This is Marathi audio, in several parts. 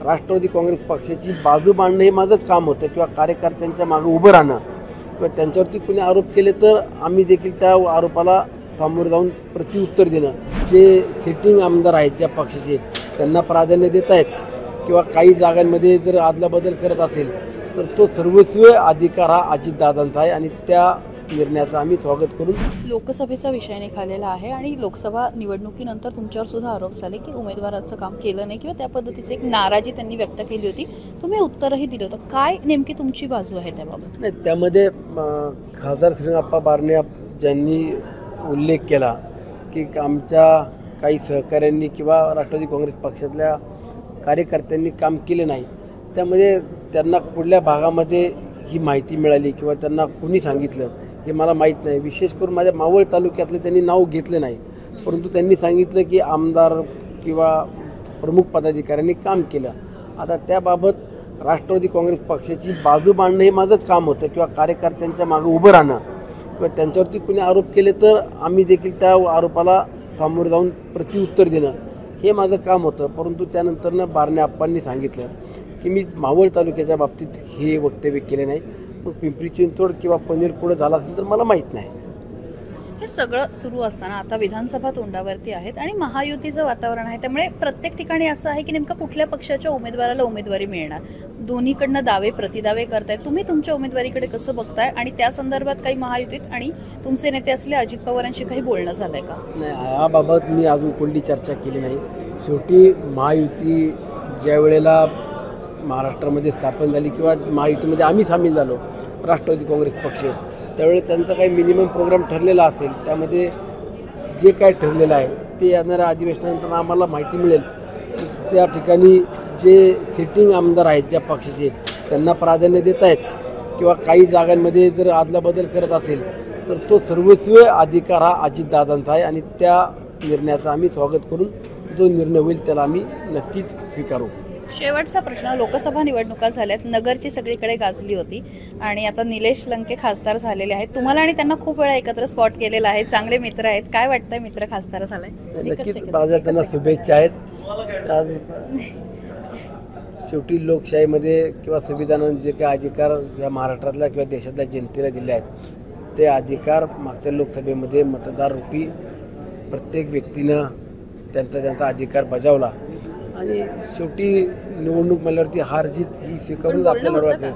राष्ट्रवादी काँग्रेस पक्षाची बाजू मांडणं हे माझं काम होतं किंवा कार्यकर्त्यांच्या मागे उभं राहणं किंवा त्यांच्यावरती कोणी आरोप केले तर आम्ही देखील त्या आरोपाला सामोरं जाऊन प्रत्युत्तर देणं. जे सिटिंग आमदार आहेत ज्या पक्षाचे त्यांना प्राधान्य देत आहेत किंवा काही जागांमध्ये जर अदलाबदल करत असेल तर तो सर्वस्वी अधिकार हा अजितदादांचा आहे आणि त्या निर्णयाचं आम्ही स्वागत करून. लोकसभेचा विषय निघालेला आहे आणि लोकसभा निवडणुकीनंतर तुमच्यावर सुद्धा आरोप झाले की उमेदवाराचं काम केलं नाही किंवा त्या पद्धतीची एक नाराजी त्यांनी व्यक्त केली होती. तुम्ही उत्तरही दिलं होतं. काय नेमकी तुमची बाजू आहे त्याबाबत? नाही, त्यामध्ये खासदार श्रीरंगाप्पा बारणे ज्यांनी उल्लेख केला की आमच्या काही सहकाऱ्यांनी किंवा राष्ट्रवादी काँग्रेस पक्षातल्या कार्यकर्त्यांनी काम केले नाही, त्यामध्ये त्यांना कुठल्या भागामध्ये ही माहिती मिळाली किंवा त्यांना कुणी सांगितलं हे मला माहीत नाही. विशेष करून माझ्या मावळ तालुक्यातलं त्यांनी नाव घेतलं नाही, परंतु त्यांनी सांगितलं की आमदार किंवा प्रमुख पदाधिकाऱ्यांनी काम केलं. आता त्याबाबत राष्ट्रवादी काँग्रेस पक्षाची बाजू मांडणं हे माझं काम होतं किंवा कार्यकर्त्यांच्या मागे उभं राहणं किंवा त्यांच्यावरती कोणी आरोप केले तर आम्ही देखील त्या आरोपाला सामोरं जाऊन प्रत्युत्तर देणं हे माझं काम होतं. परंतु त्यानंतरनं बारणे आप्पांनी सांगितलं की मी मावळ तालुक्याच्या बाबतीत हे वक्तव्य केले नाही. मग पिंपरी चिंचवड किंवा पनवेल पुढे झाला असेल तर मला माहीत नाही. हे सगळं सुरू असताना आता विधानसभा तोंडावरती आहेत आणि महायुतीचं वातावरण आहे, त्यामुळे प्रत्येक ठिकाणी असं आहे की नेमका कुठल्या पक्षाच्या उमेदवाराला उमेदवारी मिळणार. दोन्हीकडनं दावे प्रतिदावे करतायत. तुम्ही तुमच्या उमेदवारीकडे कसं बघताय आणि त्या संदर्भात काही महायुतीत आणि तुमचे नेते असले अजित पवारांशी काही बोलणं झालंय का? नाही, याबाबत मी अजून कोणती चर्चा केली नाही. शेवटी महायुती ज्या वेळेला महाराष्ट्रामध्ये स्थापन झाली किंवा महायुतीमध्ये आम्ही सामील झालो राष्ट्रवादी काँग्रेस पक्ष, त्यावेळी त्यांचा काही मिनिमम प्रोग्राम ठरलेला असेल. त्यामध्ये जे काय ठरलेलं आहे ते येणाऱ्या अधिवेशनानंतर आम्हाला माहिती मिळेल. त्या ठिकाणी जे सिटिंग आमदार आहेत ज्या पक्षाचे त्यांना प्राधान्य देत आहेत किंवा काही जागांमध्ये जर अदलाबदल करत असेल तर तो सर्वस्वी अधिकार हा अजितदादांचा आहे आणि त्या निर्णयाचं आम्ही स्वागत करून जो निर्णय होईल त्याला आम्ही नक्कीच स्वीकारू. शेवटचा प्रश्न. लोकसभा निवडणुका झाल्यात, नगरची सगळीकडे गाजली होती आणि आता निलेश लंके खासदार झालेले आहेत. तुम्हाला आणि त्यांना खूप वेळा एकत्र स्पॉट केलेला आहे, चांगले मित्र आहेत. काय वाटतंय मित्र खासदार झालाय? नक्कीच माझ्या त्यांना शुभेच्छा आहेत. शेवटी लोकशाहीमध्ये किंवा संविधानाने जे काही अधिकार या महाराष्ट्रातल्या किंवा देशातल्या जनतेला दिले आहेत ते अधिकार मागच्या लोकसभेमध्ये मतदार रूपी प्रत्येक व्यक्तीनं त्यांचा अधिकार बजावला आणि शेवटी निवडणूक म्हणल्यावरती हार जीत ही स्वीकारून आपल्याला वाटतं.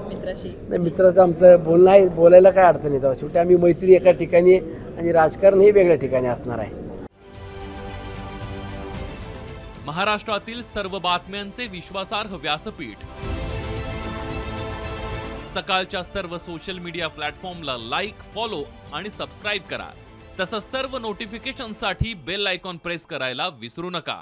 नाही, मित्राचं आमचं बोलणं आहे, बोलायला काय अडचण नाही. शेवटी आम्ही मैत्री एका ठिकाणी आणि राजकारण हे वेगळ्या ठिकाणी असणार आहे. महाराष्ट्रातील सर्व बातम्यांचे विश्वासार्ह व्यासपीठ. सकाळच्या सर्व सोशल मीडिया प्लॅटफॉर्मला लाईक, फॉलो आणि सबस्क्राईब करा. तसंच सर्व नोटिफिकेशनसाठी बेल आयकॉन प्रेस करायला विसरू नका.